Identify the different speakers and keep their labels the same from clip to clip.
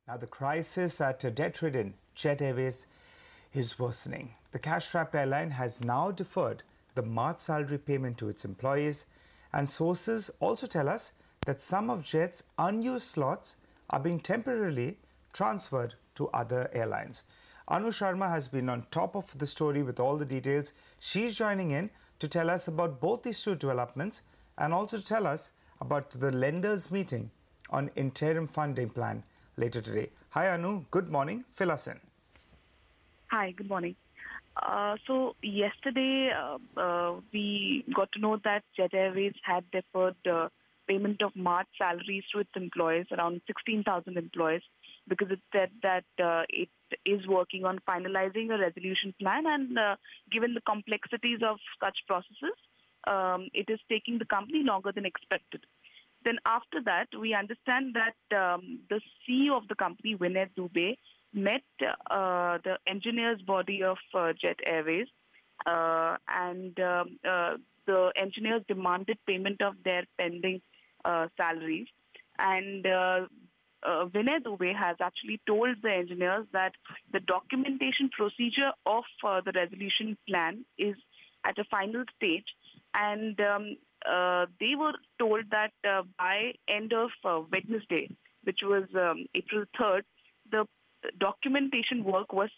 Speaker 1: Now, the crisis at debt-ridden JetAirways is worsening. The cash-strapped airline has now deferred the March salary payment to its employees, and sources also tell us that some of Jet's unused slots are being temporarily transferred to other airlines. Anu Sharma has been on top of the story with all the details. She's joining in to tell us about both these two developments and also to tell us about the lenders' meeting on interim funding plan later today. Hi Anu, good morning. Fill us in.
Speaker 2: Hi, good morning. So yesterday we got to know that JetAirways had deferred payment of March salaries to its employees, around 16,000 employees, because it said that it is working on finalizing a resolution plan, and given the complexities of such processes, it is taking the company longer than expected. Then after that, we understand that the CEO of the company, Vinay Dubey, met the engineers body of JetAirways, and the engineers demanded payment of their pending salaries. And Vinay Dubey has actually told the engineers that the documentation procedure of the resolution plan is at a final stage, and they were told that by end of Wednesday, which was April 3rd, the documentation work was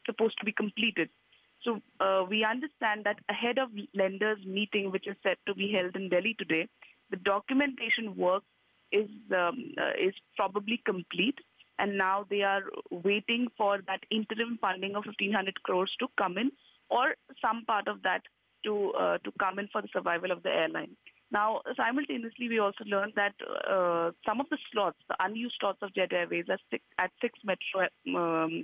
Speaker 2: supposed to be completed. So we understand that ahead of lenders' meeting, which is set to be held in Delhi today, the documentation work is probably complete, and now they are waiting for that interim funding of 1,500 crores to come in, or some part of that to come in for the survival of the airline. Now, simultaneously, we also learned that some of the slots, the unused slots of JetAirways at six metro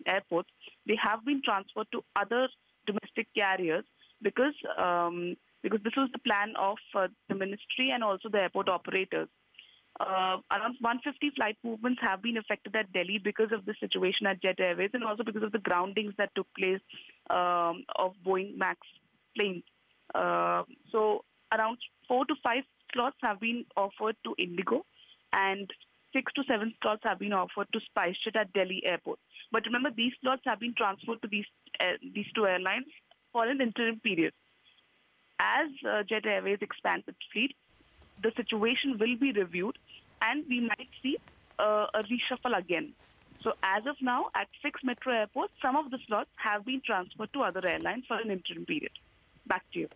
Speaker 2: airports, they have been transferred to other domestic carriers because this was the plan of the ministry and also the airport operators. Around 150 flight movements have been affected at Delhi because of the situation at JetAirways, and also because of the groundings that took place of Boeing MAX planes. So around 4 to 5 slots have been offered to Indigo, and 6 to 7 slots have been offered to SpiceJet at Delhi Airport. But remember, these slots have been transferred to these two airlines for an interim period. As Jet Airways expands its fleet, the situation will be reviewed, and we might see a reshuffle again. So as of now, at 6 metro airports, some of the slots have been transferred to other airlines for an interim period. Back to you.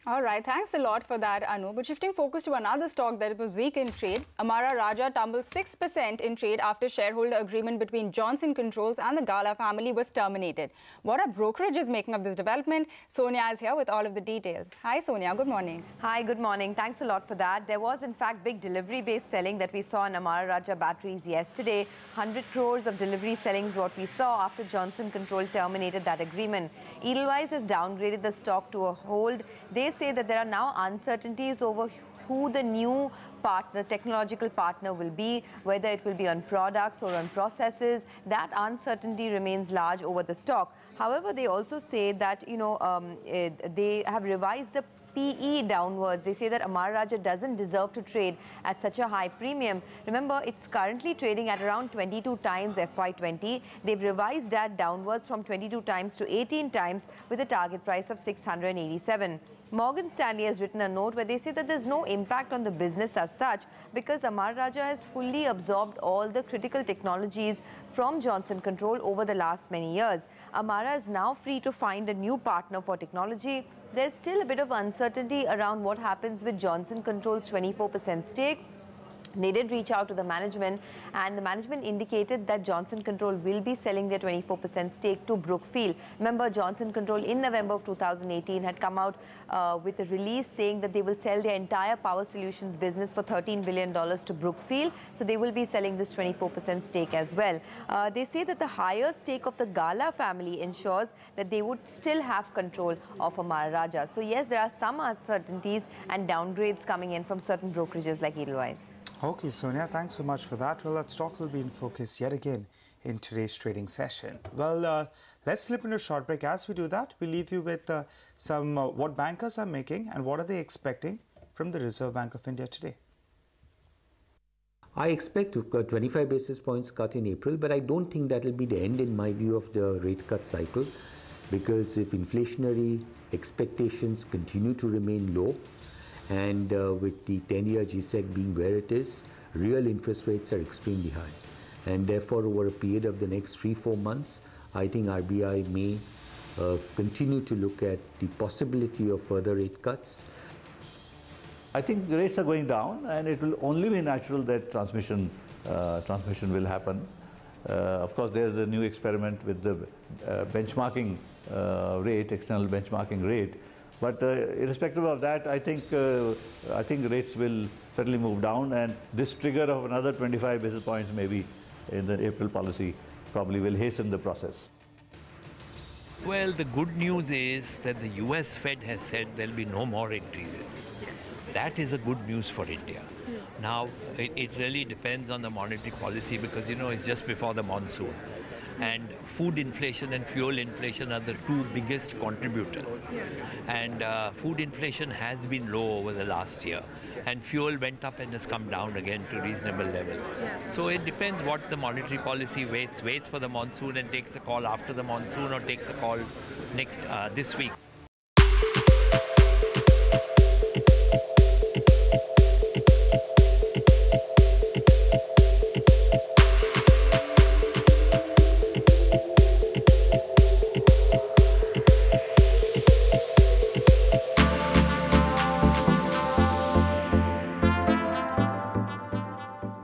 Speaker 3: All right, thanks a lot for that, Anu. But shifting focus to another stock that was weak in trade, Amara Raja tumbled 6% in trade after shareholder agreement between Johnson Controls and the Gala family was terminated. What are brokerages making of this development? Sonia is here with all of the details. Hi, Sonia. Good morning.
Speaker 4: Hi, good morning. Thanks a lot for that. There was, in fact, big delivery-based selling that we saw in Amara Raja batteries yesterday. 100 crores of delivery selling is what we saw after Johnson Control terminated that agreement. Edelweiss has downgraded the stock to a hold. They say that there are now uncertainties over who the new partner, technological partner will be, whether it will be on products or on processes. That uncertainty remains large over the stock. However, they also say that, they have revised the PE downwards. They say that Amara Raja doesn't deserve to trade at such a high premium. Remember, it's currently trading at around 22 times FY20. They've revised that downwards from 22 times to 18 times with a target price of 687. Morgan Stanley has written a note where they say that there's no impact on the business as such because Amara Raja has fully absorbed all the critical technologies from Johnson Control over the last many years. Amara is now free to find a new partner for technology. There's still a bit of uncertainty around what happens with Johnson Control's 24% stake. They did reach out to the management, and the management indicated that Johnson Control will be selling their 24% stake to Brookfield. Remember, Johnson Control in November of 2018 had come out with a release saying that they will sell their entire power solutions business for $13 billion to Brookfield. So they will be selling this 24% stake as well. They say that the higher stake of the Gala family ensures that they would still have control of Amara Raja. So yes, there are some uncertainties and downgrades coming in from certain brokerages like Edelweiss.
Speaker 1: Okay, Sonia, thanks so much for that. Well, that stock will be in focus yet again in today's trading session. Well, let's slip into a short break. As we do that, we leave you with some what bankers are making and what are they expecting from the Reserve Bank of India today.
Speaker 5: I expect a 25 basis points cut in April, but I don't think that will be the end, in my view, of the rate cut cycle, because if inflationary expectations continue to remain low, and with the 10-year GSEC being where it is, real interest rates are extremely high. And therefore, over a period of the next 3-4 months, I think RBI may continue to look at the possibility of further rate cuts.
Speaker 6: I think the rates are going down, and it will only be natural that transmission will happen. Of course, there's a new experiment with the benchmarking rate, external benchmarking rate. But irrespective of that, I think rates will certainly move down, and this trigger of another 25 basis points maybe in the April policy probably will hasten the process.
Speaker 7: Well, the good news is that the US Fed has said there'll be no more increases. That is a good news for India. Now, it really depends on the monetary policy because, it's just before the monsoons. And food inflation and fuel inflation are the two biggest contributors. And food inflation has been low over the last year. And fuel went up and has come down again to reasonable levels. So it depends what the monetary policy waits for the monsoon and takes a call after the monsoon or takes a call this week.